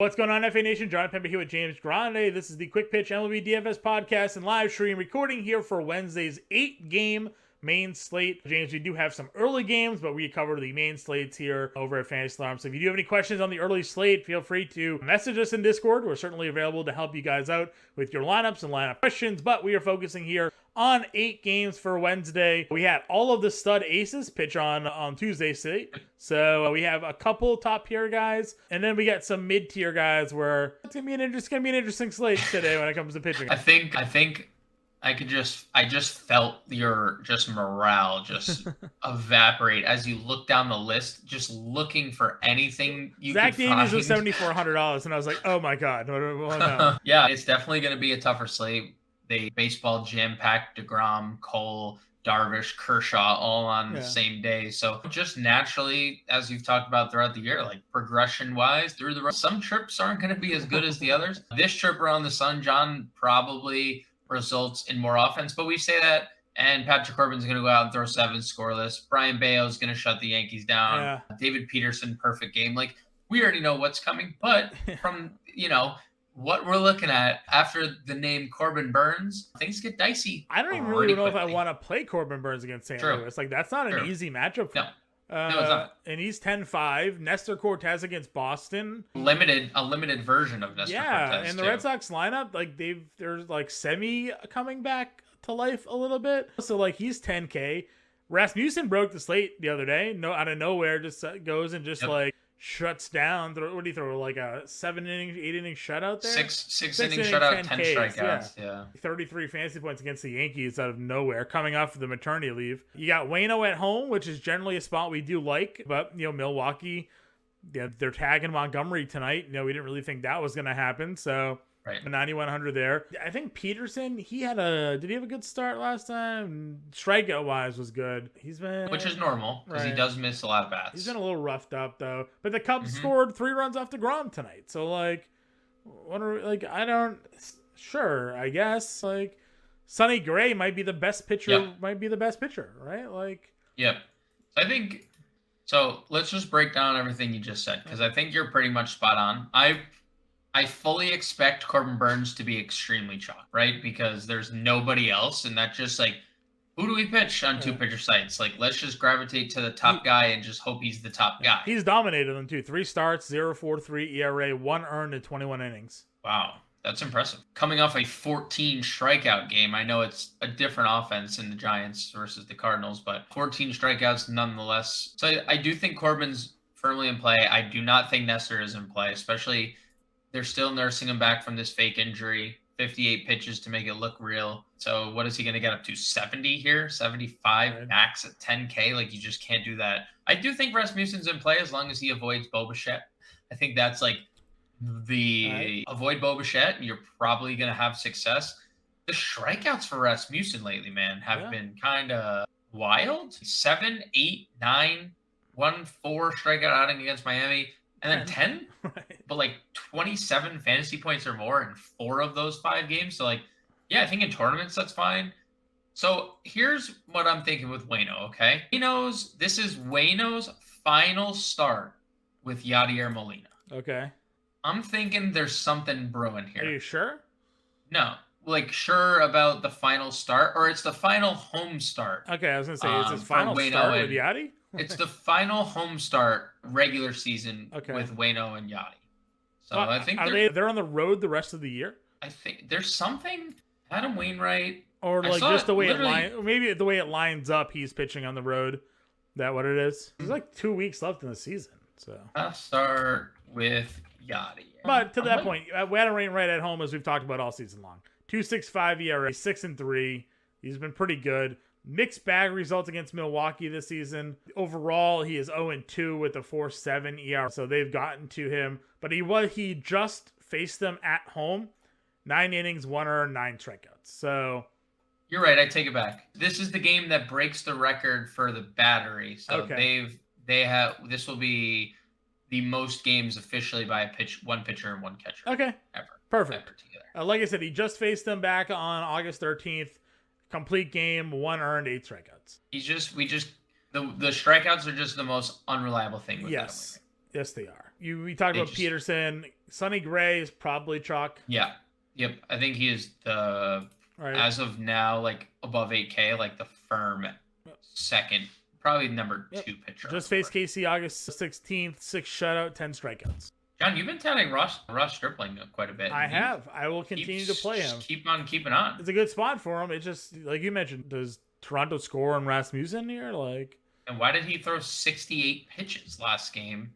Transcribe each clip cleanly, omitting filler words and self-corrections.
What's going on, FA Nation? Jon Impemba here with James Grande. This is the Quick Pitch MLB DFS podcast and live stream recording here for Wednesday's 8-game main slate. James, we do have some early games, but we cover the main slates here over at Fantasy Alarm. So if you do have any questions on the early slate, feel free to message us in Discord. We're certainly available to help you guys out with your lineups and lineup questions, but we are focusing here on 8 games for Wednesday. We had all of the stud aces pitch on Tuesday's slate. So we have a couple top tier guys, and then we got some mid tier guys where it's gonna be an interesting slate today when it comes to pitching. I think I just felt your morale evaporate as you look down the list, just looking for anything you Zach could Davies find. was $7,400, and I was like, oh my god, no. Yeah, it's definitely going to be a tougher slate. They baseball jam-packed DeGrom, Cole, Darvish, Kershaw all on the same day. So just naturally, as you've talked about throughout the year, like progression-wise, through the some trips aren't going to be as good as the others. This trip around the sun, John, probably results in more offense, but we say that, and Patrick Corbin's going to go out and throw 7 scoreless. Brian Bayo's going to shut the Yankees down. Yeah. David Peterson, perfect game. Like, we already know what's coming, but from, what we're looking at after the name Corbin Burns, things get dicey. I don't even really know if I want to play Corbin Burns against St. Louis. Like, that's not an easy matchup for him. No, it's not. And he's 10-5. Nestor Cortez against Boston. A limited version of Nestor Cortez. Yeah, and the Red Sox lineup, like there's like Semi coming back to life a little bit. So like he's 10K. Rasmussen broke the slate the other day. No, out of nowhere, just goes and just like shuts down. What do you throw? Like a 8-inning shutout there? Six inning shutout, 10 strikeouts. Yeah. 33 fantasy points against the Yankees out of nowhere, coming off of the maternity leave. You got Waino at home, which is generally a spot we do like, but Milwaukee, they're tagging Montgomery tonight. We didn't really think that was going to happen. So 9,100 there. I think Peterson, did he have a good start last time? Strikeout wise was good. Which is normal because he does miss a lot of bats. He's been a little roughed up though. But the Cubs scored 3 runs off DeGrom tonight. So like, I guess like Sonny Gray might be the best pitcher. Right? Like. Yep. So let's just break down everything you just said because I think you're pretty much spot on. I fully expect Corbin Burns to be extremely chalk, right? Because there's nobody else, and that's just like, who do we pitch on 2 pitcher sites? Like, let's just gravitate to the top guy and just hope he's the top guy. He's dominated them too. 3 starts, 0.43 ERA, 1 earned in 21 innings. Wow, that's impressive. Coming off a 14 strikeout game, I know it's a different offense in the Giants versus the Cardinals, but 14 strikeouts nonetheless. So I do think Corbin's firmly in play. I do not think Nestor is in play, especially. They're still nursing him back from this fake injury. 58 pitches to make it look real. So what is he going to get up to? 70 here? 75 max at 10K? Like, you just can't do that. I do think Rasmussen's in play as long as he avoids Bo Bichette. I think that's like avoid Bo Bichette, and you're probably going to have success. The strikeouts for Rasmussen lately, man, have been kind of wild. 7, 8, 9, 1, 4 strikeout outing against Miami. And then 10, but like 27 fantasy points or more in 4 of those 5 games. So like, I think in tournaments, that's fine. So here's what I'm thinking with Waino, okay? This is Waino's final start with Yadier Molina. Okay. I'm thinking there's something brewing here. Are you sure? No. Like, sure about the final start, or it's the final home start. Okay, I was going to say, is this final start with Yadi? It's the final home start regular season with Waino and Yadi. So I think they're on the road the rest of the year? I think there's something. Adam Wainwright. Or like just the way maybe the way it lines up, he's pitching on the road. Is that what it is? There's like 2 weeks left in the season. So I'll start with Yadi. But to that point, Adam Wainwright at home, as we've talked about all season long. 2.65 ERA, 6-3. He's been pretty good. Mixed bag results against Milwaukee this season. Overall, he is 0-2 with a 4.7 ERA. So they've gotten to him. But he just faced them at home. 9 innings, 1 earned, 9 strikeouts. So you're right. I take it back. This is the game that breaks the record for the battery. So this will be the most games officially by one pitcher and one catcher. Okay. Ever. Perfect. Ever together. Like I said, he just faced them back on August 13th. Complete game, 1 earned, 8 strikeouts. The strikeouts are just the most unreliable thing with Yes, they are. We talked about Peterson. Sonny Gray is probably chalk. Yeah. Yep. I think he is as of now, like above 8K, like the firm second, probably number 2 pitcher. Just faced Casey August 16th, 6 shutout, 10 strikeouts. John, you've been touting Ross Stripling quite a bit. I have. I will continue to play him. Keep on keeping on. It's a good spot for him. It's just, like you mentioned, does Toronto score on Rasmussen here? And why did he throw 68 pitches last game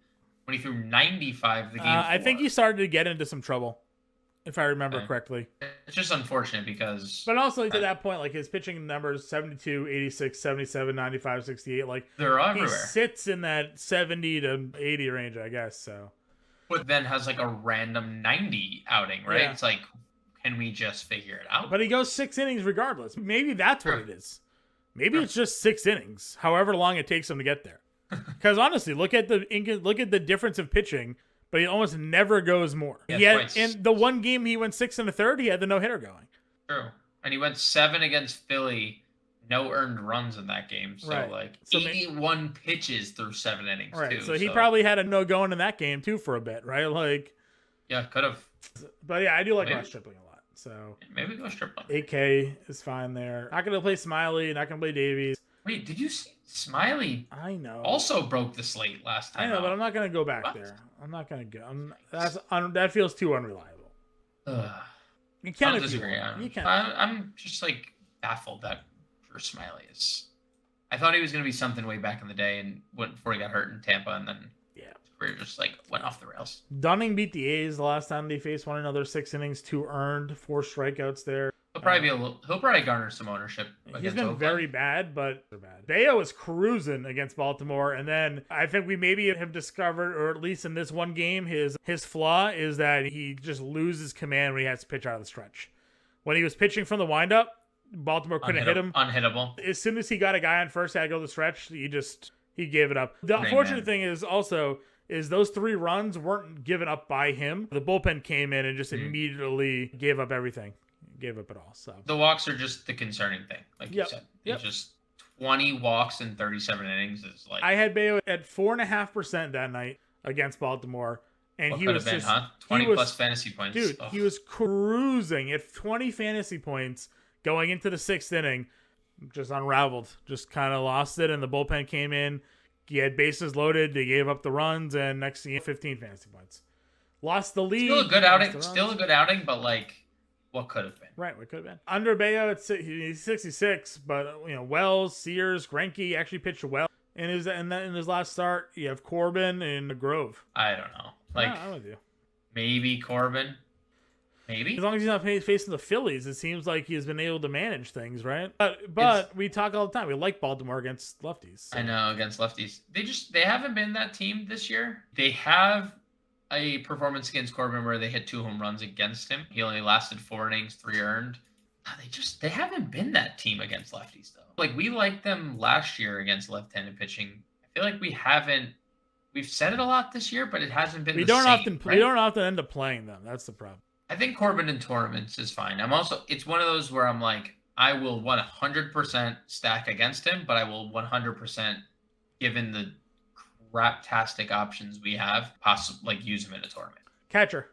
when he threw 95 the game before? I think he started to get into some trouble, if I remember correctly. It's just unfortunate because... But also, to that point, like, his pitching numbers, 72, 86, 77, 95, 68, like... They're everywhere. He sits in that 70 to 80 range, I guess, so... But then has, like, a random 90 outing, right? Yeah. It's like, can we just figure it out? But he goes 6 innings regardless. Maybe that's what it is. Maybe it's just 6 innings, however long it takes him to get there. Because honestly, look at the difference of pitching, but he almost never goes more. In the one game he went 6 1/3, he had the no-hitter going. True. And he went 7 against Philly, no earned runs in that game. So, 81 pitches through 7 innings, too. So he probably had a no going in that game, too, for a bit, right? Yeah, could have. But yeah, I do like Ross Stripling a lot. So maybe go Stripling. 8K is fine there. Not going to play Smiley, not going to play Davies. Wait, did you see Smiley? I know. Also broke the slate last time. I know, but I'm not going to go back there. I'm not going to go. That feels too unreliable. You can't disagree. I'm just baffled that Drew Smiley is. I thought he was going to be something way back in the day, and before he got hurt in Tampa, and then his career just went off the rails. Dunning beat the A's the last time they faced one another. 6 innings, 2 earned, 4 strikeouts there. He'll probably garner some ownership. He's been very bad, but Bayo is cruising against Baltimore, and then I think we maybe have discovered, or at least in this one game, his flaw is that he just loses command when he has to pitch out of the stretch. When he was pitching from the windup, Baltimore couldn't hit him. Unhittable. As soon as he got a guy on first, had to go to the stretch. He gave it up. The unfortunate thing is also those 3 runs weren't given up by him. The bullpen came in and just immediately gave up everything. Gave up it all. So the walks are just the concerning thing, like you said. It's just 20 walks in 37 innings is I had Bayo at 4.5% that night against Baltimore, and he was 20 plus fantasy points. Dude, he was cruising at 20 fantasy points going into the 6th inning. Just unraveled, just kind of lost it, and the bullpen came in. He had bases loaded. They gave up the runs, and next thing, 15 fantasy points. Lost the lead. Still a good outing, but what could have been? Right, what could have been. Under Bayo, he's 66, but Wells, Sears, Greinke actually pitched well in his last start. You have Corbin and Grove. I don't know. I'm with you. Maybe Corbin. Maybe. As long as he's not facing the Phillies, it seems like he's been able to manage things, right? But we talk all the time. We like Baltimore against lefties. So. I know, against lefties. They haven't been that team this year. They have a performance against Corbin where they hit 2 home runs against him. He only lasted 4 innings, 3 earned. They haven't been that team against lefties though. We liked them last year against left-handed pitching. I feel like we've said it a lot this year, but it hasn't been. We don't often end up playing them. That's the problem. I think Corbin in tournaments is fine. It's one of those where I'm I will 100% stack against him, but I will 100%, given the craptastic options we have, possibly use him in a tournament. Catcher.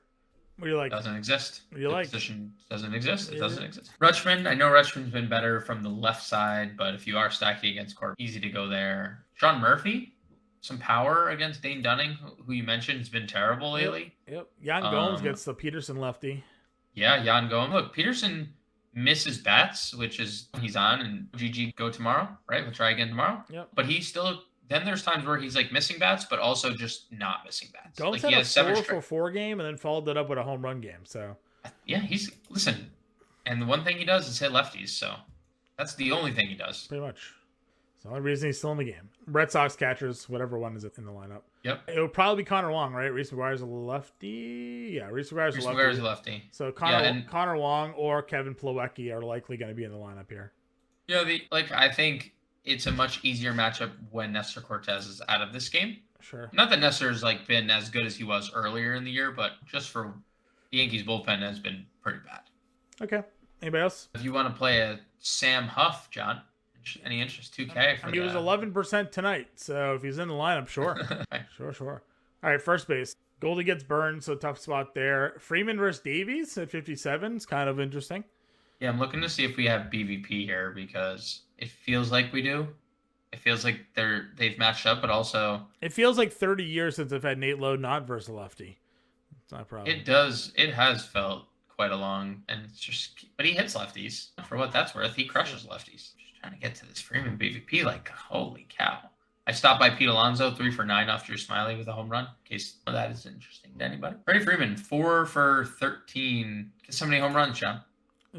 What do you like? Doesn't exist. What do you like? Position doesn't exist. It doesn't exist. Rutschman. I know Rutschman's been better from the left side, but if you are stacking against Corbin, easy to go there. Sean Murphy. Some power against Dane Dunning, who you mentioned has been terrible lately. Yep. Jan Gomes gets the Peterson lefty. Yeah, Jan Gomes. Look, Peterson misses bats, which is he's on, and GG go tomorrow, right? We'll try again tomorrow. Yep. But he's still. Then there's times where he's missing bats, but also just not missing bats. Gomes had a 4-for-4 game and then followed it up with a home run game. So yeah, listen. And the one thing he does is hit lefties, so that's the only thing he does. Pretty much. It's the only reason he's still in the game. Red Sox catchers, whatever one is in the lineup. Yep. It would probably be Connor Wong, right? Reese McGuire's a lefty. Yeah, Reese McGuire's a lefty. So Connor Wong or Kevin Plawecki are likely going to be in the lineup here. Yeah, I think it's a much easier matchup when Nestor Cortez is out of this game. Sure. Not that Nestor's been as good as he was earlier in the year, but just for the Yankees bullpen has been pretty bad. Okay. Anybody else? If you want to play a Sam Huff, John. Any interest? 2K. He was 11% tonight, so if he's in the lineup, sure. Sure. All right, first base. Goldie gets burned, so tough spot there. Freeman versus Davies at 57 is kind of interesting. Yeah, I'm looking to see if we have BVP here because it feels like we do. It feels like they've matched up, but also it feels like 30 years since I've had Nate Lowe not versus a lefty. It's not a problem. It does. It has felt quite a long, and it's just. But he hits lefties for what that's worth. He crushes lefties. Just trying to get to this Freeman BVP, like holy cow! I stopped by Pete Alonso 3 for 9 off Drew Smiley with a home run. In case that is interesting to anybody. Freddie Freeman 4 for 13. Guess how many home runs, John?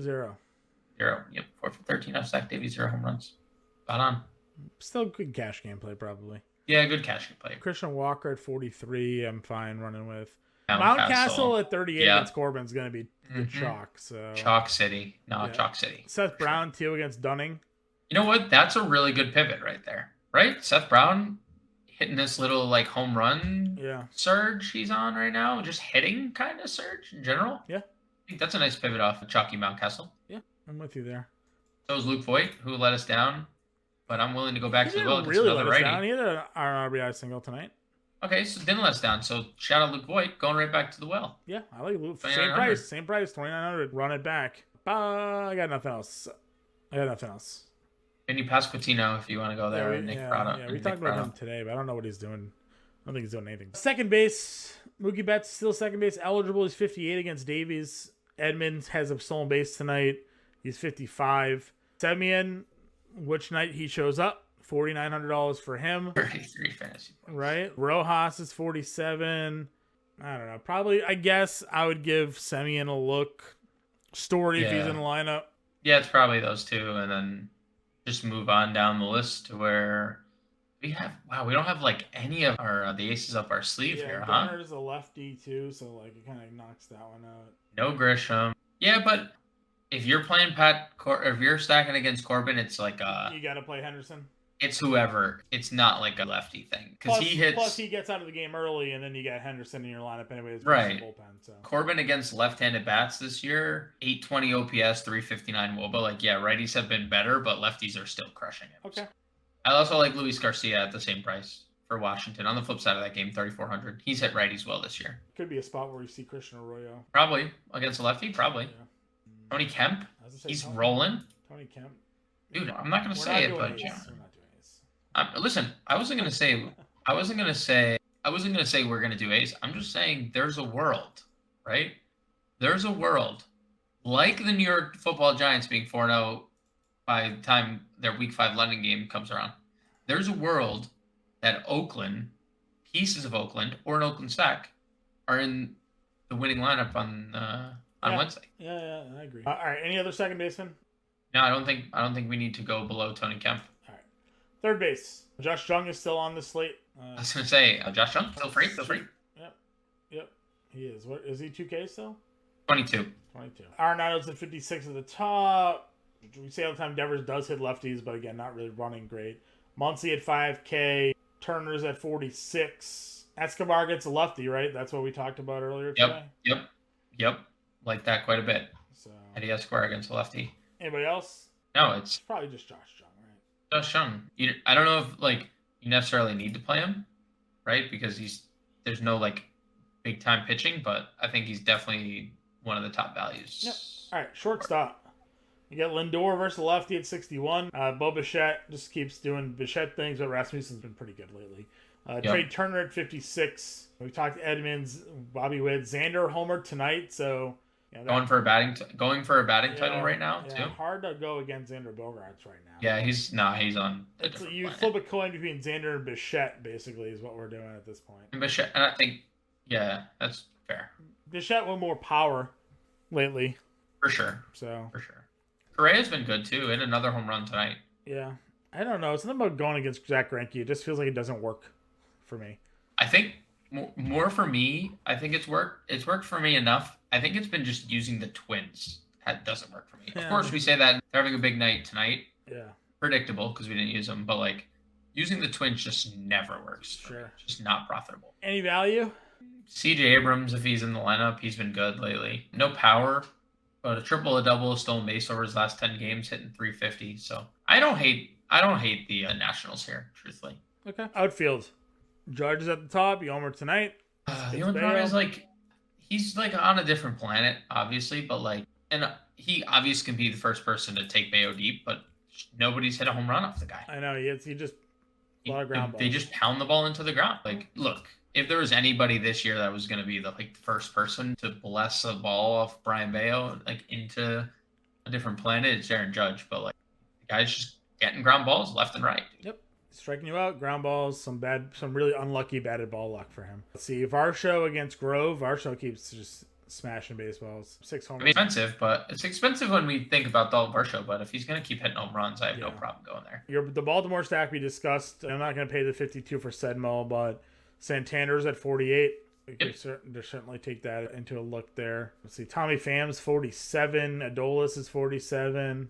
0. Yep, 4 for 13 off Zach Davies. 0 home runs. Spot on. Still good cash gameplay, probably. Yeah, good cash play. Christian Walker at 43, I'm fine running with. Mountcastle at 38 against Corbin's going to be good chalk. So Chalk City. No, yeah. Chalk City. Seth Brown, too, against Dunning. You know what? That's a really good pivot right there. Right? Seth Brown hitting this little like home run surge he's on right now. Just hitting kind of surge in general. Yeah. I think that's a nice pivot off of Chalky Mountcastle. Yeah, I'm with you there. So is Luke Voigt, who let us down. But I'm willing to go back to the well. Really let us down. He had an RBI single tonight. Okay, so didn't let us down. So shout out Luke Voigt, going right back to the well. Yeah, I like Luke. Same price, 2,900. Run it back. I got nothing else. And you pass Coutinho if you want to go there. Nick Prado. Yeah, we talked about him today, but I don't know what he's doing. I don't think he's doing anything. Second base, Mookie Betts still second base eligible. He's 58 against Davies. Edmonds has a stolen base tonight. He's 55. Semien, which night he shows up, $4,900 for him. 33 fantasy points. Right. Rojas is 47. I don't know. Probably, I guess I would give Semien a look. Story if he's in the lineup. Yeah, it's probably those two, and then just move on down the list to where we have. Wow, we don't have like any of our the aces up our sleeve here, huh? Garner's a lefty too, so like it kind of knocks that one out. No Grisham. Yeah, but if you're playing if you're stacking against Corbin, it's like you got to play Henderson. It's whoever. It's not like a lefty thing because he hits. Plus, he gets out of the game early, and then you got Henderson in your lineup anyways. Right. Bullpen, so. Corbin against left-handed bats this year, 820 OPS, 359 WOBA. Like, yeah, righties have been better, but lefties are still crushing it. Okay. I also like Luis Garcia at the same price for Washington. On the flip side of that game, 3,400. He's hit righties well this year. Could be a spot where you see Christian Arroyo. Probably against a lefty. Probably. Yeah. Tony Kemp. He's rolling. Tony Kemp. Dude, I'm not gonna say it, but listen, I wasn't gonna say we're gonna do ace. I'm just saying there's a world, right? There's a world like the New York Football Giants being 4-0 by the time their Week 5 London game comes around. There's a world that Oakland, pieces of Oakland, or an Oakland stack are in the winning lineup on Wednesday. Yeah, I agree. All right, any other second baseman? No, I don't think we need to go below Tony Kemp. All right, third base. Josh Jung is still on the slate. I was gonna say Josh Jung, feel free. Yep, he is. What is he? 2K still? 22. Arenado's at 56 at the top. We say all the time Devers does hit lefties, but again, not really running great. Muncy at 5K. Turner's at 46. Escobar gets a lefty, right? That's what we talked about earlier today. Yep. Like that quite a bit. So Eddie Escobar against a lefty. Anybody else? No, it's probably just Josh Jung, right? Josh Jung. I don't know if you necessarily need to play him, right? Because there's no big time pitching, but I think he's definitely one of the top values. Yep. All right, shortstop. You got Lindor versus lefty at 61. Bo Bichette just keeps doing Bichette things, but Rasmussen's been pretty good lately. Trey Turner at 56. We talked Edmonds, Bobby Witt, Xander homer tonight, so going for a batting title right now too. Hard to go against Xander Bogaerts right now. Yeah, he's on. You flip a coin between Xander and Bichette, basically, is what we're doing at this point. And Bichette, and I think, yeah, that's fair. Bichette with more power lately, for sure. Correa's been good too, and another home run tonight. Yeah, I don't know. It's something about going against Zach Greinke. It just feels like it doesn't work for me. I think more for me. I think it's worked. It's worked for me enough. I think it's been just using the Twins that doesn't work for me. Yeah. Of course, we say that they're having a big night tonight. Yeah, predictable because we didn't use them, but using the Twins just never works. Sure, just not profitable. Any value? C.J. Abrams, if he's in the lineup, he's been good lately. No power, but a triple, a double, a stolen base over his last 10 games, hitting 350. So I don't hate the Nationals here, truthfully. Okay. Outfield. Judge is at the top. You homer tonight. The only problem is like he's like on a different planet, obviously, but like, and he obviously can be the first person to take Bayo deep, but nobody's hit a home run off the guy. I know he just a lot of ground balls. They just pound the ball into the ground. Like, look, if there was anybody this year that was going to be the first person to bless a ball off Brian Bayo like into a different planet, it's Aaron Judge. But like, the guy's just getting ground balls left and right. Yep. Striking you out, ground balls, some really unlucky batted ball luck for him. Let's see, Varsho against Grove. Varsho keeps just smashing baseballs. 6 homers. I mean, expensive, but it's expensive when we think about Dalton Varsho. But if he's going to keep hitting home runs, I have no problem going there. The Baltimore stack we discussed. I'm not going to pay the 52 for Sedmo, but Santander's at 48. We can certainly take that into a look there. Let's see, Tommy Pham's 47. Adolis is 47.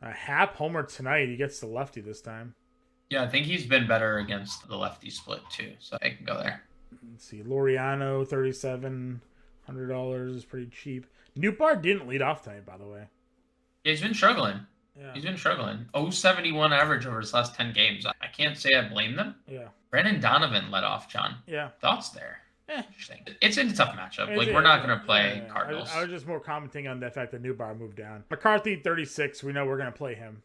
Happ homer tonight. He gets the lefty this time. Yeah, I think he's been better against the lefty split too, so I can go there. Let's see, Laureano, $3,700 is pretty cheap. Newbar didn't lead off tonight, by the way. Yeah, he's been struggling. Yeah. He's been struggling. 0.71 average over his last 10 games. I can't say I blame them. Yeah. Brandon Donovan led off, John. Yeah. Thoughts there? Interesting. It's a tough matchup. We're not going to play Cardinals. I was just more commenting on the fact that Newbar moved down. McCarthy, 36. We know we're going to play him.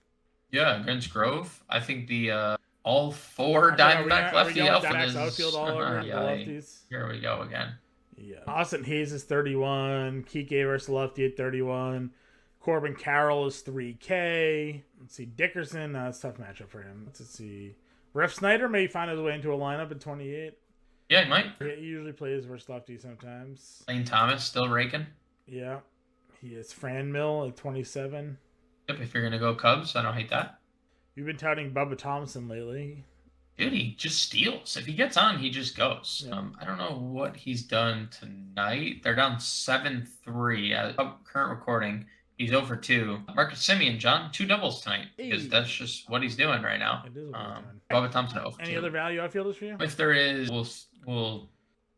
Yeah, against Grove. I think the all 4 Diamondback lefty outfield all over the lefties. Here we go again. Yeah. Austin Hayes is 31. Kike versus lefty at 31. Corbin Carroll is 3K. Let's see. Dickerson, that's a tough matchup for him. Let's see. Ref Snyder may find his way into a lineup at 28. Yeah, he might. He usually plays versus lefty sometimes. Lane Thomas still raking. Yeah. He is Fran Mill at 27. Yep, if you're going to go Cubs, I don't hate that. You've been touting Bubba Thompson lately. Dude, he just steals. If he gets on, he just goes. Yeah. I don't know what he's done tonight. They're down 7-3 at current recording. He's 0-2. Marcus Semien, John, 2 doubles tonight because that's just what he's doing right now. It is what he's doing. Bubba Thompson 0-2. Any other value outfielders for you? If there is, it'll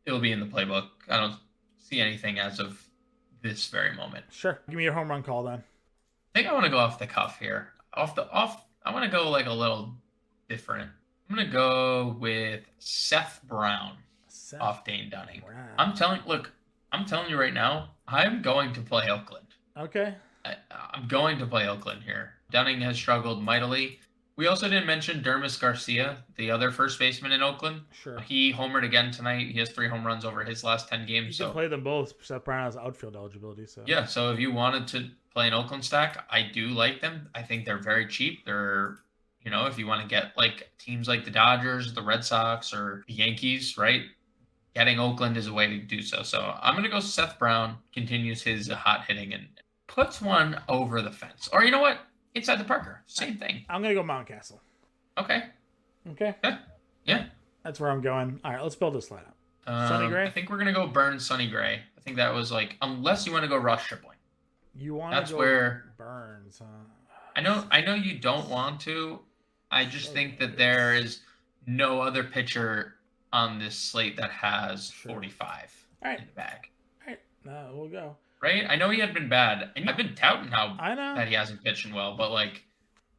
be in the playbook. I don't see anything as of this very moment. Sure. Give me your home run call then. I think I want to go off the cuff here. I want to go like a little different. I'm going to go with Seth Brown off Dane Dunning. Brown. I'm telling you right now, I'm going to play Oakland. Okay. I'm going to play Oakland here. Dunning has struggled mightily. We also didn't mention Dermis Garcia, the other first baseman in Oakland. Sure. He homered again tonight. He has 3 home runs over his last 10 games. You can play them both. Seth Brown has outfield eligibility. So yeah, so if you wanted to play an Oakland stack, I do like them. I think they're very cheap. They're, if you want to get like teams like the Dodgers, the Red Sox, or the Yankees, right? Getting Oakland is a way to do so. So I'm going to go Seth Brown, continues his hot hitting and puts one over the fence. Or you know what? Inside the Parker. Same thing. I'm going to go Mountcastle. Okay. Yeah. That's where I'm going. All right, let's build this lineup. Sonny Gray? I think we're going to go Burns, Sonny Gray. I think that was like, unless you want to go Ross Stripling. You want to go Burns, huh? I know you don't want to. I just think that there is no other pitcher on this slate that has 45 in the bag. All right. No, we'll go. Right? I know he had been bad. And I've been touting that he hasn't pitched well, but like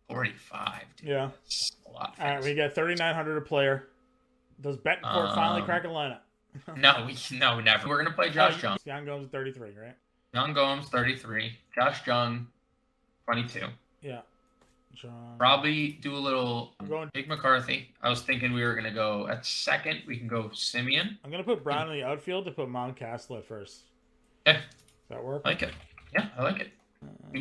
45, dude. Yeah. That's a lot. All right, we got 3,900 a player. Does Betancourt finally crack a lineup? No, never. We're gonna play Josh Jung. Young Gomes 33, right? Young Gomes 33. Josh Jung 22. Yeah. John. Probably do a little Jake McCarthy. I was thinking we were gonna go at second. We can go Semien. I'm gonna put Brown in the outfield to put Mountcastle at first. Okay. Does that work? I like it. Yeah, I like it.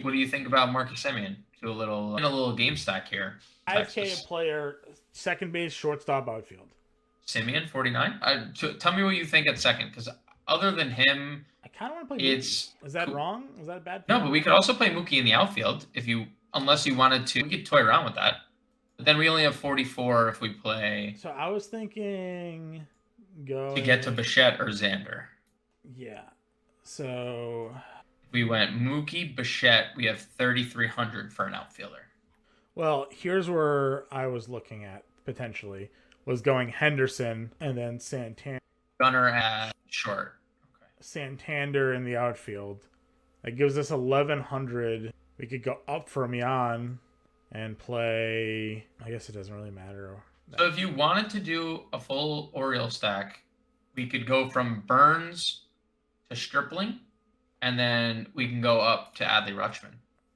What do you think about Marcus Semien? Do a little game stack here. 5K a player, second base, shortstop, outfield. Semien 49. Tell me what you think at second, because other than him, I kind of want to play. Is that wrong? Is that bad? No, but we could also play Mookie in the outfield unless you wanted to. We could toy around with that. But then we only have 44 if we play. So I was thinking to get to Bichette or Xander. Yeah. So we went Mookie, Bichette. We have 3,300 for an outfielder. Well, here's where I was looking at potentially was going Henderson and then Santander. Gunner at short. Okay. Santander in the outfield. That gives us 1,100. We could go up from Jan and play. I guess it doesn't really matter. So if you wanted to do a full Oriole stack, we could go from Burns to Stripling, and then we can go up to Adley Rutschman.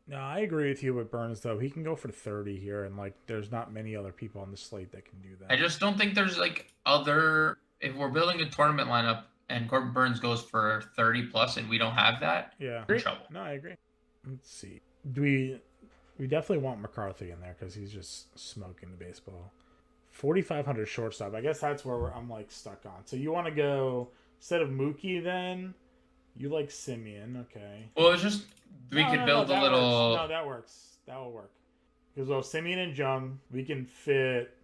No, I agree with you with Burns, though. He can go for 30 here, and, like, there's not many other people on the slate that can do that. I just don't think there's, like, other... If we're building a tournament lineup and Corbin Burns goes for 30 plus and we don't have that, yeah, we're in trouble. No, I agree. Let's see. We definitely want McCarthy in there because he's just smoking the baseball. 4,500 shortstop. I guess that's where I'm, like, stuck on. So you want to go, instead of Mookie, then... You like Simeon, okay. Well, it's just we could build a little. No, that works. That will work. Because well, Simeon and Jung, we can fit.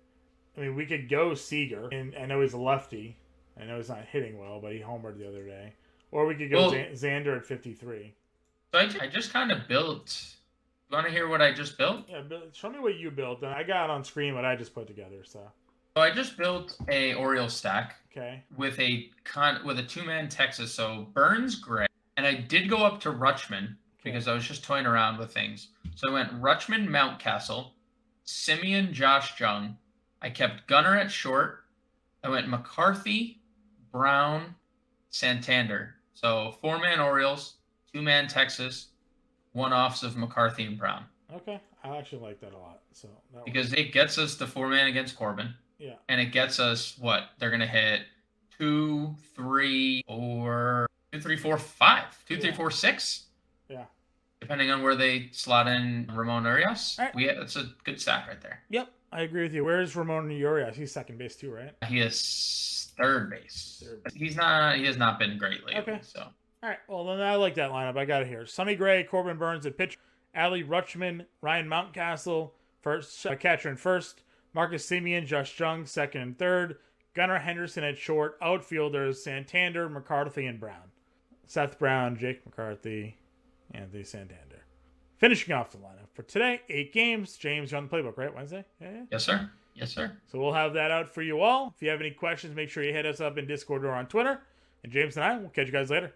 I mean, we could go Seager, and I know he's a lefty. I know he's not hitting well, but he homered the other day. Or we could go Xander at 53. So I just kind of built. You want to hear what I just built? Yeah, show me what you built. And I got on screen what I just put together. So I just built a Oriole stack. Okay. With a two-man Texas, so Burns, Gray, and I did go up to Rutschman because I was just toying around with things. So I went Rutschman, Mountcastle, Simeon, Josh Jung. I kept Gunnar at short. I went McCarthy, Brown, Santander. So 4-man Orioles, 2-man Texas, 1 offs of McCarthy and Brown. Okay, I actually like that a lot. So because it gets us the 4-man against Corbin. Yeah. And it gets us what? They're going to hit 2, 3, 4, 2, 3, 4, 5. 2, 3, 4, 6. Yeah. Depending on where they slot in Ramon Urias. Right. That's a good stack right there. Yep, I agree with you. Where's Ramon Urias? He's second base too, right? He is third base. He has not been great lately. Okay. So. All right. Well, then I like that lineup. I got it here. Sonny Gray, Corbin Burns at pitch, Adley Rutschman, Ryan Mountcastle, first catcher and first. Marcus Simeon, Josh Jung, second and third. Gunnar Henderson at short. Outfielders, Santander, McCarthy, and Brown. Seth Brown, Jake McCarthy, Anthony Santander. Finishing off the lineup for today, 8 games. James, you're on the playbook, right? Wednesday? Yeah. Yes, sir. Yes, sir. So we'll have that out for you all. If you have any questions, make sure you hit us up in Discord or on Twitter. And James and I will catch you guys later.